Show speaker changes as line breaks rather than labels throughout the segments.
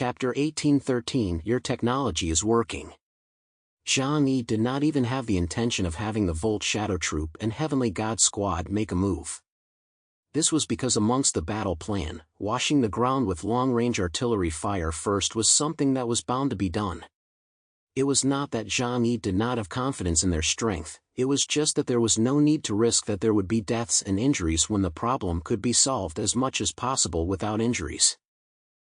Chapter 1813 Your technology is working. Zhang Yi did not even have the intention of having the Volt Shadow Troop and Heavenly God Squad make a move. This was because amongst the battle plan, washing the ground with long-range artillery fire first was something that was bound to be done. It was not that Zhang Yi did not have confidence in their strength, it was just that there was no need to risk that there would be deaths and injuries when the problem could be solved as much as possible without injuries.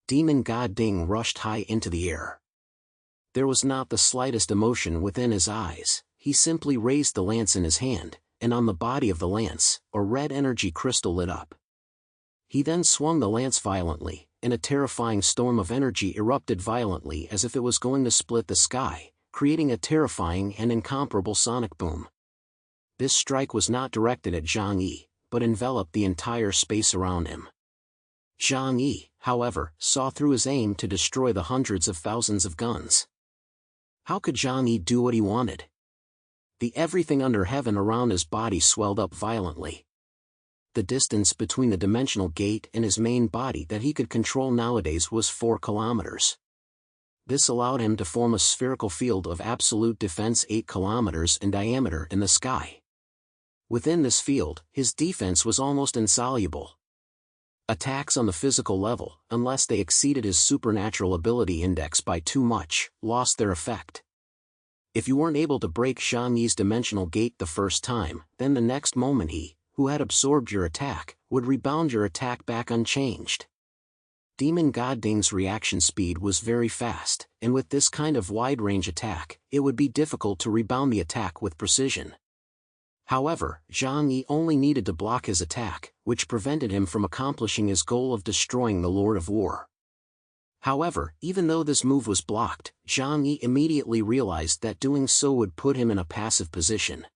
Demon God Ding rushed high into the air. There was not the slightest emotion within his eyes, he simply raised the lance in his hand, and on the body of the lance, a red energy crystal lit up. He then swung the lance violently, and a terrifying storm of energy erupted violently as if it was going to split the sky, creating a terrifying and incomparable sonic boom. This strike was not directed at Zhang Yi, but enveloped the entire space around him. Zhang Yi, however, saw through his aim to destroy the hundreds of thousands of guns. How could Zhang Yi do what he wanted? The everything under heaven around his body swelled up violently. The distance between the dimensional gate and his main body that he could control nowadays was 4 kilometers. This allowed him to form a spherical field of absolute defense 8 kilometers in diameter in the sky. Within this field, his defense was almost insoluble. Attacks on the physical level, unless they exceeded his supernatural ability index by too much, lost their effect. If you weren't able to break Zhang Yi's dimensional gate the first time, then the next moment he, who had absorbed your attack, would rebound your attack back unchanged. Demon God Ding's reaction speed was very fast, and with this kind of wide-range attack, it would be difficult to rebound the attack with precision. However, Zhang Yi only needed to block his attack, which prevented him from accomplishing his goal of destroying the Lord of War. However, even though this move was blocked, Zhang Yi immediately realized that doing so would put him in a passive position.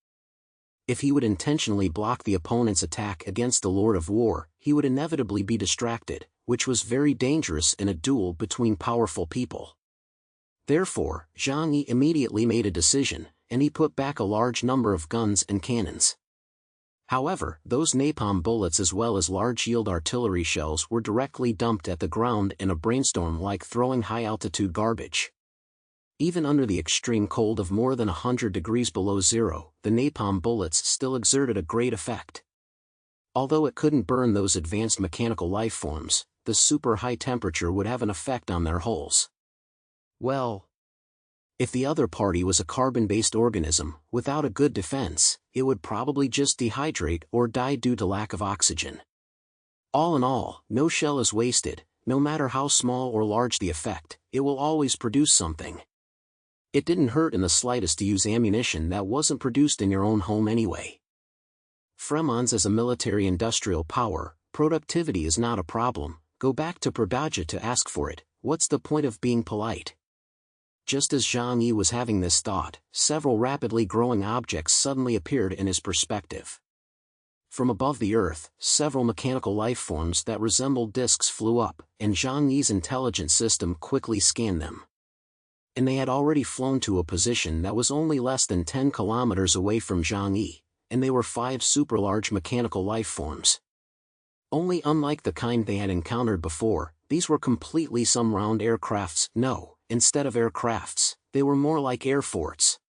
If he would intentionally block the opponent's attack against the Lord of War, he would inevitably be distracted, which was very dangerous in a duel between powerful people. Therefore, Zhang Yi immediately made a decision, and he put back a large number of guns and cannons. However, those napalm bullets as well as large-yield artillery shells were directly dumped at the ground in a brainstorm like throwing high-altitude garbage. Even under the extreme cold of more than 100 degrees below zero, the napalm bullets still exerted a great effect. Although it couldn't burn those advanced mechanical life forms, the super high temperature would have an effect on their hulls. Well, if the other party was a carbon-based organism, without a good defense, it would probably just dehydrate or die due to lack of oxygen. All in all, no shell is wasted, no matter how small or large the effect, it will always produce something. It didn't hurt in the slightest to use ammunition that wasn't produced in your own home anyway. Fremons as a military-industrial power, productivity is not a problem, go back to Perdaja to ask for it, what's the point of being polite? Just as Zhang Yi was having this thought, several rapidly growing objects suddenly appeared in his perspective. From above the earth, several mechanical life forms that resembled disks flew up, and Zhang Yi's intelligence system quickly scanned them. And they had already flown to a position that was only less than 10 kilometers away from Zhang Yi, and they were 5 super-large mechanical life forms. Only unlike the kind they had encountered before, these were completely some round aircrafts. No, instead of aircrafts, they were more like air forts.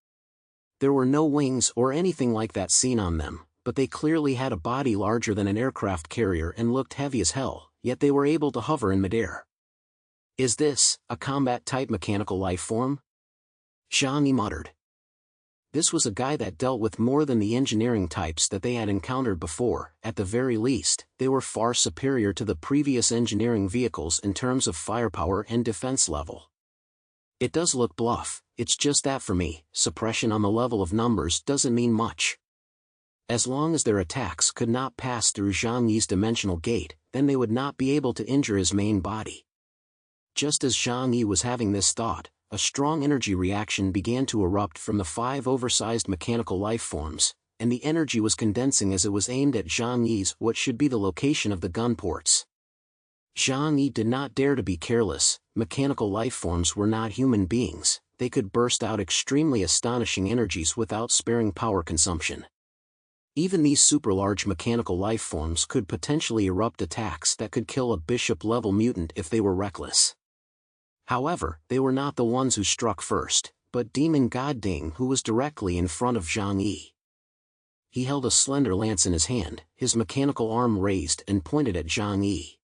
There were no wings or anything like that seen on them, but they clearly had a body larger than an aircraft carrier and looked heavy as hell, yet they were able to hover in midair. Is this a combat-type mechanical life form? Zhang Yi muttered. This was a guy that dealt with more than the engineering types that they had encountered before. At the very least, they were far superior to the previous engineering vehicles in terms of firepower and defense level. It does look bluff, it's just that for me, suppression on the level of numbers doesn't mean much. As long as their attacks could not pass through Zhang Yi's dimensional gate, then they would not be able to injure his main body. Just as Zhang Yi was having this thought, a strong energy reaction began to erupt from the 5 oversized mechanical life forms, and the energy was condensing as it was aimed at Zhang Yi's what should be the location of the gun ports. Zhang Yi did not dare to be careless. Mechanical life forms were not human beings, they could burst out extremely astonishing energies without sparing power consumption. Even these super-large mechanical life forms could potentially erupt attacks that could kill a bishop-level mutant if they were reckless. However, they were not the ones who struck first, but Demon God Ding, who was directly in front of Zhang Yi. He held a slender lance in his hand, his mechanical arm raised and pointed at Zhang Yi.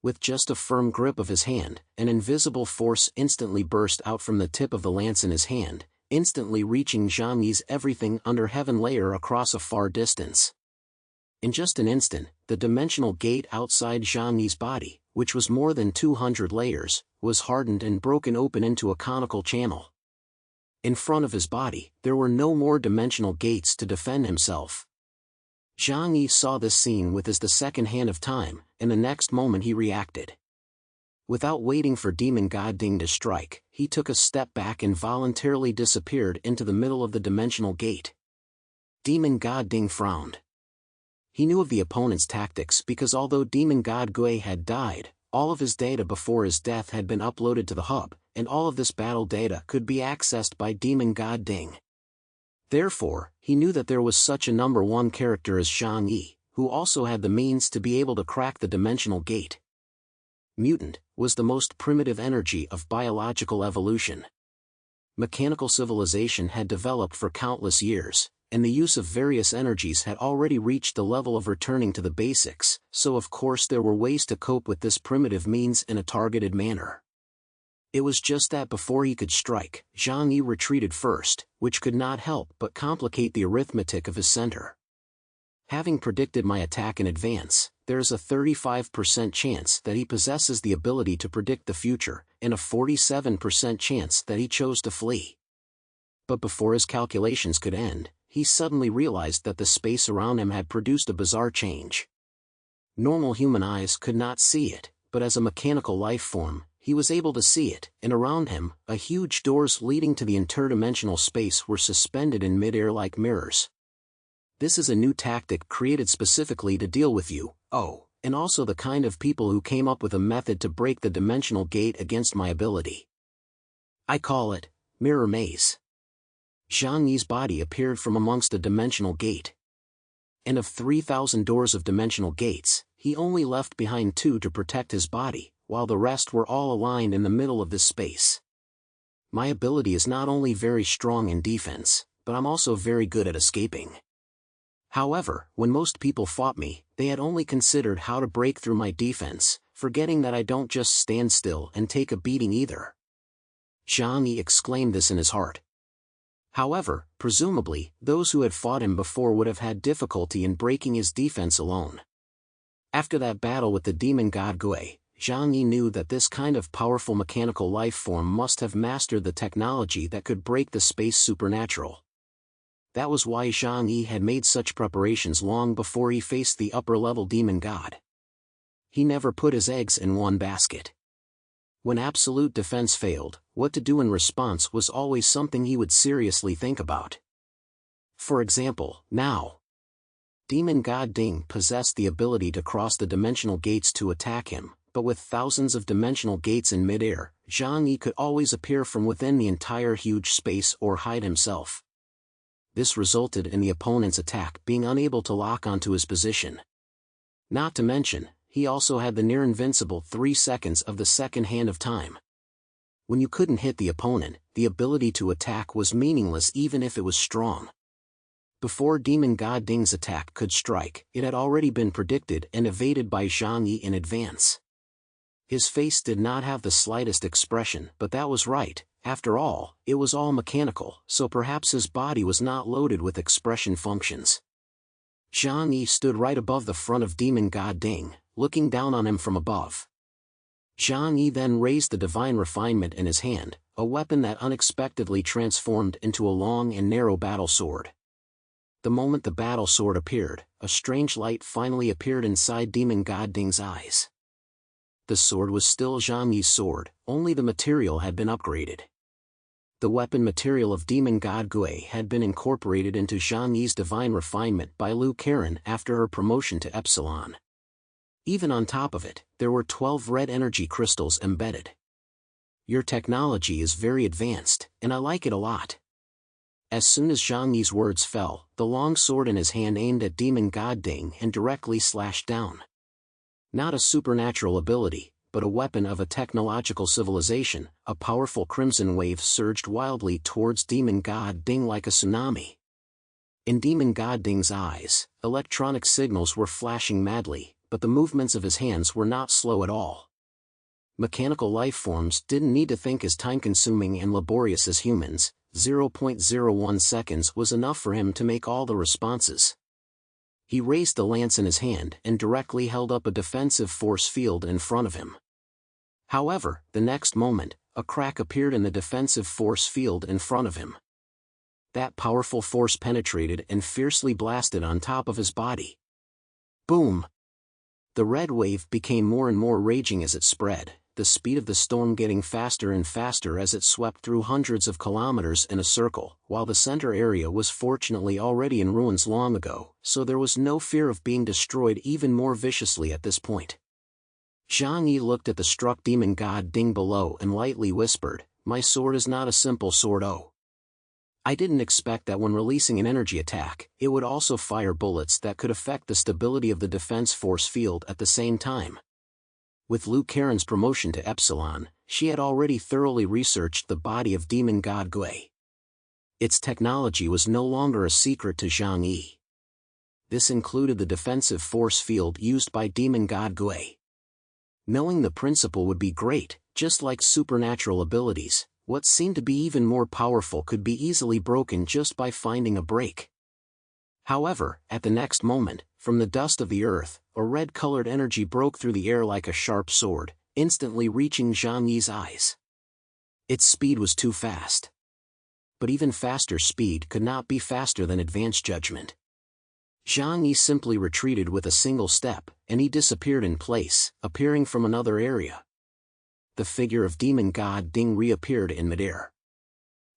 With just a firm grip of his hand, an invisible force instantly burst out from the tip of the lance in his hand, instantly reaching Zhang Yi's everything under heaven layer across a far distance. In just an instant, the dimensional gate outside Zhang Yi's body, which was more than 200 layers, was hardened and broken open into a conical channel. In front of his body, there were no more dimensional gates to defend himself. Zhang Yi saw this scene with the second hand of time, and the next moment he reacted. Without waiting for Demon God Ding to strike, he took a step back and voluntarily disappeared into the middle of the dimensional gate. Demon God Ding frowned. He knew of the opponent's tactics because although Demon God Gui had died, all of his data before his death had been uploaded to the hub, and all of this battle data could be accessed by Demon God Ding. Therefore, he knew that there was such a number one character as Zhang Yi, who also had the means to be able to crack the dimensional gate. Mutant was the most primitive energy of biological evolution. Mechanical civilization had developed for countless years, and the use of various energies had already reached the level of returning to the basics, so of course there were ways to cope with this primitive means in a targeted manner. It was just that before he could strike, Zhang Yi retreated first, which could not help but complicate the arithmetic of his center. Having predicted my attack in advance, there is a 35% chance that he possesses the ability to predict the future, and a 47% chance that he chose to flee. But before his calculations could end, he suddenly realized that the space around him had produced a bizarre change. Normal human eyes could not see it, but as a mechanical life form, he was able to see it, and around him, huge doors leading to the interdimensional space were suspended in mid-air like mirrors. This is a new tactic created specifically to deal with you, and also the kind of people who came up with a method to break the dimensional gate against my ability. I call it Mirror Maze. Zhang Yi's body appeared from amongst a dimensional gate. And of 3,000 doors of dimensional gates, he only left behind 2 to protect his body, while the rest were all aligned in the middle of this space. My ability is not only very strong in defense, but I'm also very good at escaping. However, when most people fought me, they had only considered how to break through my defense, forgetting that I don't just stand still and take a beating either. Zhang Yi exclaimed this in his heart. However, presumably, those who had fought him before would have had difficulty in breaking his defense alone. After that battle with the demon god Gui, Zhang Yi knew that this kind of powerful mechanical life form must have mastered the technology that could break the space supernatural. That was why Zhang Yi had made such preparations long before he faced the upper-level demon god. He never put his eggs in one basket. When absolute defense failed, what to do in response was always something he would seriously think about. For example, now, Demon God Ding possessed the ability to cross the dimensional gates to attack him, but with thousands of dimensional gates in mid-air, Zhang Yi could always appear from within the entire huge space or hide himself. This resulted in the opponent's attack being unable to lock onto his position. Not to mention, he also had the near-invincible 3 seconds of the second hand of time. When you couldn't hit the opponent, the ability to attack was meaningless even if it was strong. Before Demon God Ding's attack could strike, it had already been predicted and evaded by Zhang Yi in advance. His face did not have the slightest expression, but that was right. After all, it was all mechanical, so perhaps his body was not loaded with expression functions. Zhang Yi stood right above the front of Demon God Ding, looking down on him from above. Zhang Yi then raised the divine refinement in his hand, a weapon that unexpectedly transformed into a long and narrow battle sword. The moment the battle sword appeared, a strange light finally appeared inside Demon God Ding's eyes. The sword was still Zhang Yi's sword, only the material had been upgraded. The weapon material of Demon God Gui had been incorporated into Zhang Yi's divine refinement by Lu Karen after her promotion to Epsilon. Even on top of it, there were 12 red energy crystals embedded. Your technology is very advanced, and I like it a lot. As soon as Zhang Yi's words fell, the long sword in his hand aimed at Demon God Ding and directly slashed down. Not a supernatural ability, but a weapon of a technological civilization. A powerful crimson wave surged wildly towards Demon God Ding like a tsunami. In Demon God Ding's eyes, electronic signals were flashing madly, but the movements of his hands were not slow at all. Mechanical life forms didn't need to think as time-consuming and laborious as humans. 0.01 seconds was enough for him to make all the responses. He raised the lance in his hand and directly held up a defensive force field in front of him. However, the next moment, a crack appeared in the defensive force field in front of him. That powerful force penetrated and fiercely blasted on top of his body. Boom! The red wave became more and more raging as it spread, the speed of the storm getting faster and faster as it swept through hundreds of kilometers in a circle, while the center area was fortunately already in ruins long ago, so there was no fear of being destroyed even more viciously at this point. Zhang Yi looked at the struck demon god Ding below and lightly whispered, "My sword is not a simple sword. Oh. I didn't expect that when releasing an energy attack, it would also fire bullets that could affect the stability of the defense force field at the same time." With Liu Karen's promotion to Epsilon, she had already thoroughly researched the body of demon god Gui. Its technology was no longer a secret to Zhang Yi. This included the defensive force field used by demon god Gui. Knowing the principle would be great, just like supernatural abilities. What seemed to be even more powerful could be easily broken just by finding a break. However, at the next moment, from the dust of the earth, a red-colored energy broke through the air like a sharp sword, instantly reaching Zhang Yi's eyes. Its speed was too fast. But even faster speed could not be faster than advanced judgment. Zhang Yi simply retreated with a single step, and he disappeared in place, appearing from another area. The figure of demon god Ding reappeared in midair.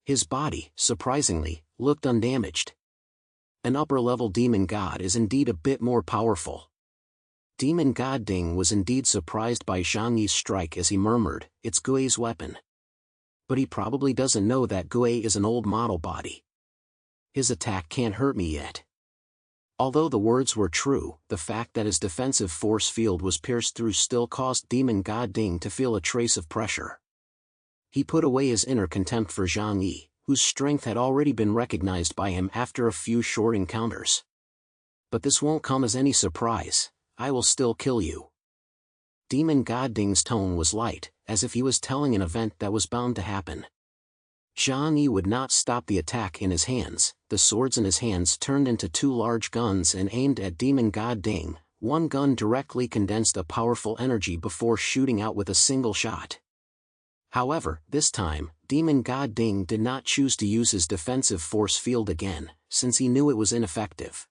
His body, surprisingly, looked undamaged. An upper-level demon god is indeed a bit more powerful. Demon god Ding was indeed surprised by Zhang Yi's strike as he murmured, "It's Gui's weapon." But he probably doesn't know that Gui is an old model body. His attack can't hurt me yet. Although the words were true, the fact that his defensive force field was pierced through still caused demon god Ding to feel a trace of pressure. He put away his inner contempt for Zhang Yi, whose strength had already been recognized by him after a few short encounters. "But this won't come as any surprise. I will still kill you." Demon god Ding's tone was light, as if he was telling an event that was bound to happen. Zhang Yi would not stop the attack in his hands. The swords in his hands turned into two large guns and aimed at demon god Ding. One gun directly condensed a powerful energy before shooting out with a single shot. However, this time, demon god Ding did not choose to use his defensive force field again, since he knew it was ineffective.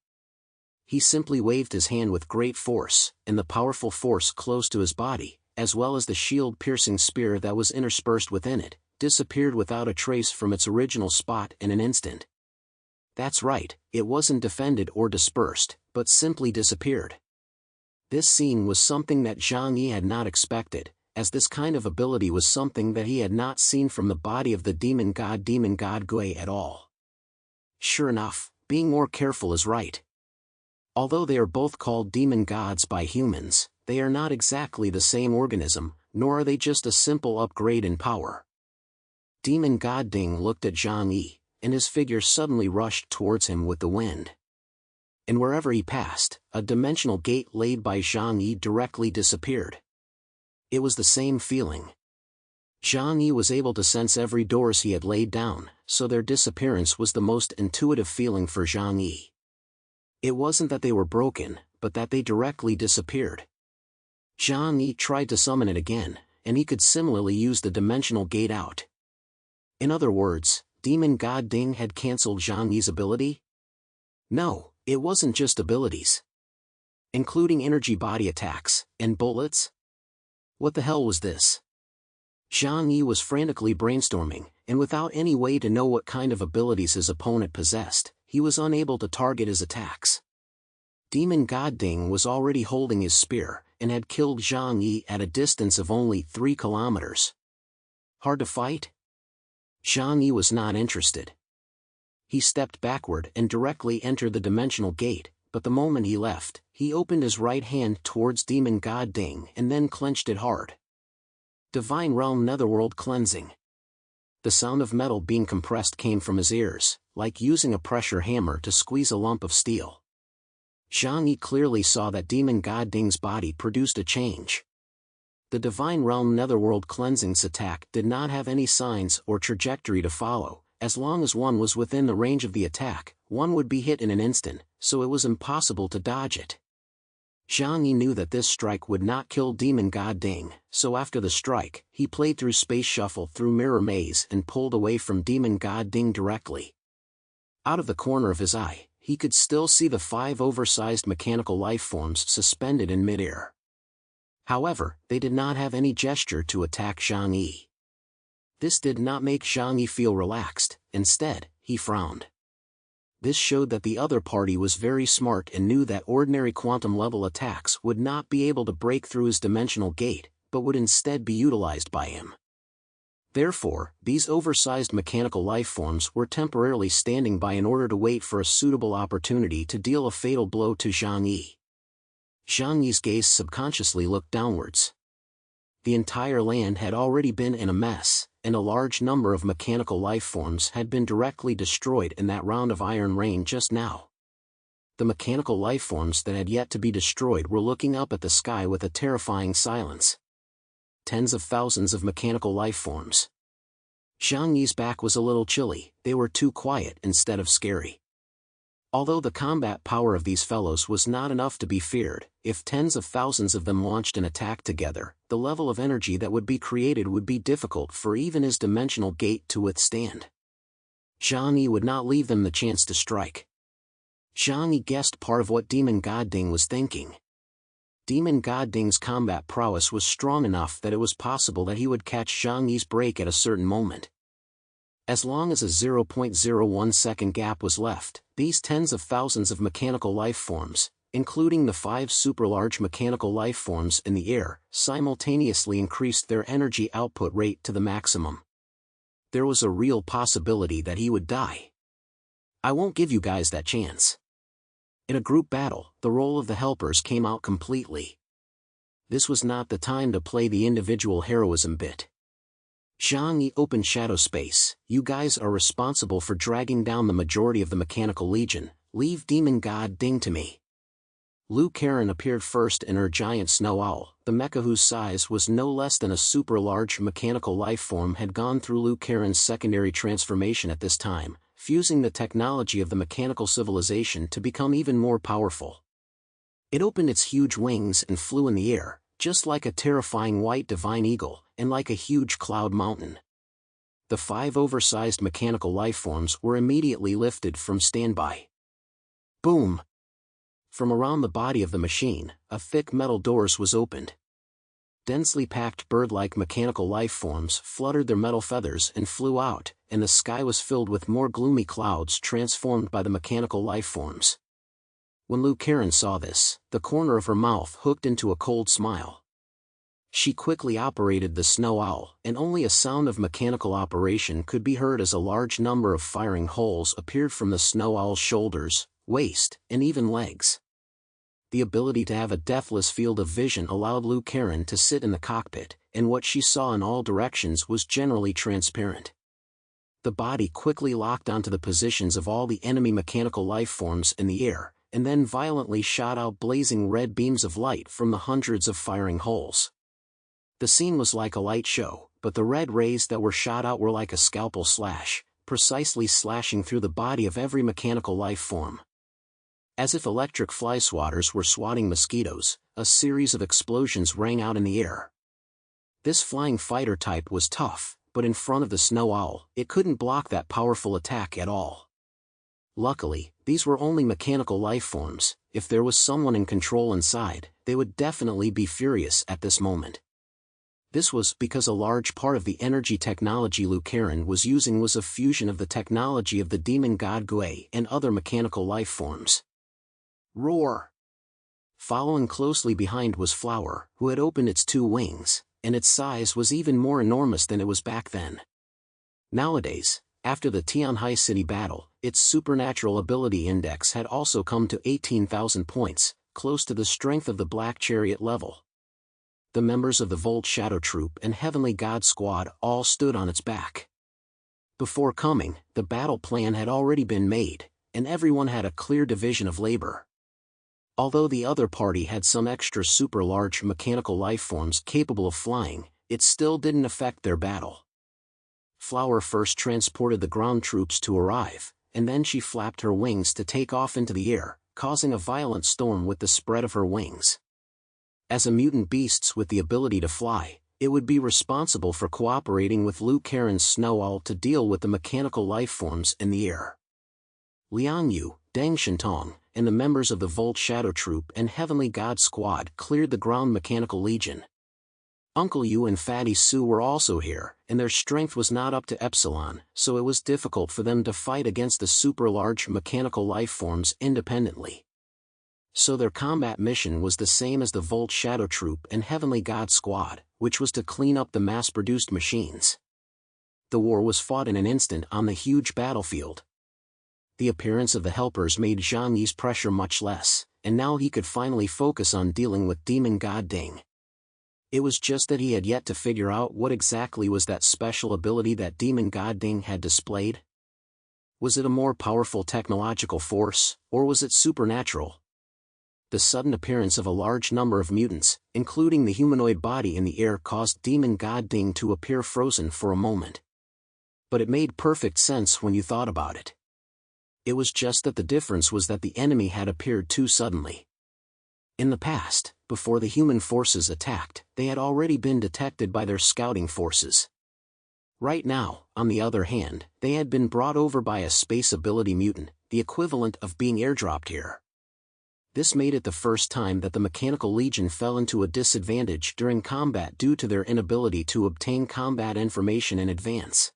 He simply waved his hand with great force, and the powerful force close to his body, as well as the shield-piercing spear that was interspersed within it, disappeared without a trace from its original spot in an instant. That's right, it wasn't defended or dispersed, but simply disappeared. This scene was something that Zhang Yi had not expected, as this kind of ability was something that he had not seen from the body of the demon god Gui at all. Sure enough, being more careful is right. Although they are both called demon gods by humans, they are not exactly the same organism, nor are they just a simple upgrade in power. Demon god Ding looked at Zhang Yi, and his figure suddenly rushed towards him with the wind. And wherever he passed, a dimensional gate laid by Zhang Yi directly disappeared. It was the same feeling. Zhang Yi was able to sense every doors he had laid down, so their disappearance was the most intuitive feeling for Zhang Yi. It wasn't that they were broken, but that they directly disappeared. Zhang Yi tried to summon it again, and he could similarly use the dimensional gate out. In other words, demon god Ding had cancelled Zhang Yi's ability? No, it wasn't just abilities. Including energy body attacks, and bullets? What the hell was this? Zhang Yi was frantically brainstorming, and without any way to know what kind of abilities his opponent possessed, he was unable to target his attacks. Demon god Ding was already holding his spear, and had killed Zhang Yi at a distance of only 3 kilometers. Hard to fight? Zhang Yi was not interested. He stepped backward and directly entered the dimensional gate, but the moment he left, he opened his right hand towards demon god Ding and then clenched it hard. Divine Realm Netherworld Cleansing. The sound of metal being compressed came from his ears, like using a pressure hammer to squeeze a lump of steel. Zhang Yi clearly saw that Demon God Ding's body produced a change. The Divine Realm Netherworld Cleansing's attack did not have any signs or trajectory to follow. As long as one was within the range of the attack, one would be hit in an instant, so it was impossible to dodge it. Zhang Yi knew that this strike would not kill Demon God Ding, so after the strike, he played through Space Shuffle through Mirror Maze and pulled away from Demon God Ding directly. Out of the corner of his eye, he could still see the 5 oversized mechanical life forms suspended in midair. However, they did not have any gesture to attack Zhang Yi. This did not make Zhang Yi feel relaxed, instead, he frowned. This showed that the other party was very smart and knew that ordinary quantum-level attacks would not be able to break through his dimensional gate, but would instead be utilized by him. Therefore, these oversized mechanical life forms were temporarily standing by in order to wait for a suitable opportunity to deal a fatal blow to Zhang Yi. Zhang Yi's gaze subconsciously looked downwards. The entire land had already been in a mess, and a large number of mechanical life forms had been directly destroyed in that round of iron rain just now. The mechanical life forms that had yet to be destroyed were looking up at the sky with a terrifying silence. Tens of thousands of mechanical life forms. Zhang Yi's back was a little chilly, they were too quiet instead of scary. Although the combat power of these fellows was not enough to be feared, if tens of thousands of them launched an attack together, the level of energy that would be created would be difficult for even his dimensional gate to withstand. Zhang Yi would not leave them the chance to strike. Zhang Yi guessed part of what Demon God Ding was thinking. Demon God Ding's combat prowess was strong enough that it was possible that he would catch Zhang Yi's break at a certain moment. As long as a 0.01 second gap was left, these tens of thousands of mechanical life forms, including the 5 super-large mechanical life forms in the air, simultaneously increased their energy output rate to the maximum. There was a real possibility that he would die. I won't give you guys that chance. In a group battle, the role of the helpers came out completely. This was not the time to play the individual heroism bit. Zhang Yi opened shadow space. You guys are responsible for dragging down the majority of the Mechanical Legion. Leave Demon God Ding to me. Liu Karen appeared first in her giant snow owl. The mecha whose size was no less than a super-large mechanical life form had gone through Liu Karen's secondary transformation at this time, fusing the technology of the mechanical civilization to become even more powerful. It opened its huge wings and flew in the air, just like a terrifying white divine eagle, and like a huge cloud mountain. The 5 oversized mechanical life forms were immediately lifted from standby. Boom! From around the body of the machine, a thick metal doors was opened. Densely packed bird-like mechanical life forms fluttered their metal feathers and flew out, and the sky was filled with more gloomy clouds transformed by the mechanical life forms. When Liu Karen saw this, the corner of her mouth hooked into a cold smile. She quickly operated the snow owl, and only a sound of mechanical operation could be heard as a large number of firing holes appeared from the snow owl's shoulders, waist, and even legs. The ability to have a deathless field of vision allowed Liu Karen to sit in the cockpit, and what she saw in all directions was generally transparent. The body quickly locked onto the positions of all the enemy mechanical life forms in the air, and then violently shot out blazing red beams of light from the hundreds of firing holes. The scene was like a light show, but the red rays that were shot out were like a scalpel slash, precisely slashing through the body of every mechanical life form. As if electric fly swatters were swatting mosquitoes, a series of explosions rang out in the air. This flying fighter type was tough, but in front of the snow owl, it couldn't block that powerful attack at all. Luckily, these were only mechanical life forms. If there was someone in control inside, they would definitely be furious at this moment. This was because a large part of the energy technology Liu Karen was using was a fusion of the technology of the demon god Gui and other mechanical life forms. Roar! Following closely behind was Flower, who had opened its 2 wings, and its size was even more enormous than it was back then. Nowadays, after the Tianhai City battle, its supernatural ability index had also come to 18,000 points, close to the strength of the Black Chariot level. the members of the Volt Shadow Troop and Heavenly God Squad all stood on its back. Before coming, the battle plan had already been made, and everyone had a clear division of labor. Although the other party had some extra super-large mechanical lifeforms capable of flying, it still didn't affect their battle. Flower first transported the ground troops to arrive, and then she flapped her wings to take off into the air, causing a violent storm with the spread of her wings. As a mutant beast with the ability to fly, it would be responsible for cooperating with Liu Karen's Snow Owl to deal with the mechanical lifeforms in the air. Liang Yu, Deng Shintong, and the members of the Volt Shadow Troop and Heavenly God Squad cleared the ground mechanical legion. Uncle Yu and Fatty Sue were also here, and their strength was not up to Epsilon, so it was difficult for them to fight against the super-large mechanical lifeforms independently. So their combat mission was the same as the Volt Shadow Troop and Heavenly God Squad, which was to clean up the mass-produced machines. The war was fought in an instant on the huge battlefield. The appearance of the helpers made Zhang Yi's pressure much less, and now he could finally focus on dealing with Demon God Ding. It was just that he had yet to figure out what exactly was that special ability that Demon God Ding had displayed. Was it a more powerful technological force, or was it supernatural? The sudden appearance of a large number of mutants, including the humanoid body in the air, caused Demon God Ding to appear frozen for a moment. But it made perfect sense when you thought about it. It was just that the difference was that the enemy had appeared too suddenly. In the past, before the human forces attacked, they had already been detected by their scouting forces. Right now, on the other hand, they had been brought over by a space ability mutant, the equivalent of being airdropped here. This made it the first time that the Mechanical Legion fell into a disadvantage during combat due to their inability to obtain combat information in advance.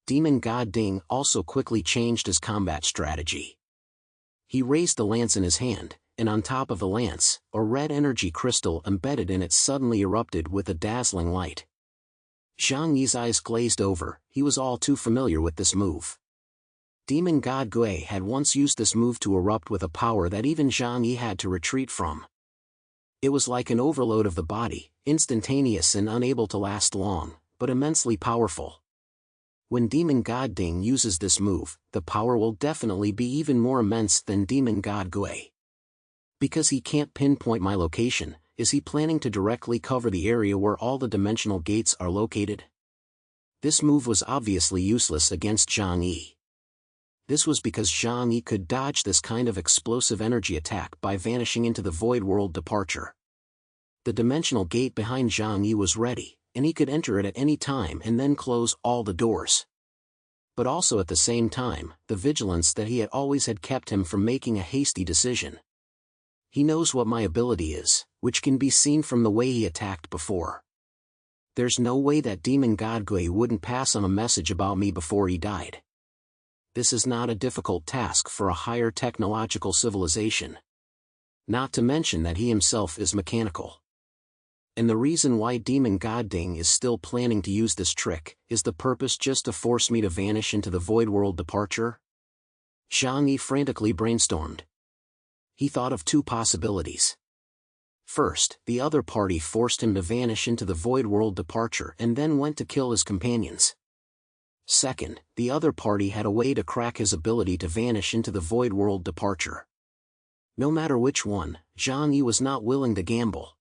Demon God Ding also quickly changed his combat strategy. He raised the lance in his hand, and on top of the lance, a red energy crystal embedded in it suddenly erupted with a dazzling light. Zhang Yi's eyes glazed over. He was all too familiar with this move. Demon God Gui had once used this move to erupt with a power that even Zhang Yi had to retreat from. It was like an overload of the body, instantaneous and unable to last long, but immensely powerful. When Demon God Ding uses this move, the power will definitely be even more immense than Demon God Gui. Because he can't pinpoint my location, is he planning to directly cover the area where all the dimensional gates are located? This move was obviously useless against Zhang Yi. This was because Zhang Yi could dodge this kind of explosive energy attack by vanishing into the Void World Departure. The dimensional gate behind Zhang Yi was ready, and he could enter it at any time and then close all the doors. But also at the same time, the vigilance that he had always had kept him from making a hasty decision. He knows what my ability is, which can be seen from the way he attacked before. There's no way that Demon God Gui wouldn't pass on a message about me before he died. This is not a difficult task for a higher technological civilization. Not to mention that he himself is mechanical. And the reason why Demon God Ding is still planning to use this trick, is the purpose just to force me to vanish into the Void World Departure? Zhang Yi frantically brainstormed. He thought of two possibilities. First, the other party forced him to vanish into the Void World Departure and then went to kill his companions. Second, the other party had a way to crack his ability to vanish into the Void World Departure. No matter which one, Zhang Yi was not willing to gamble.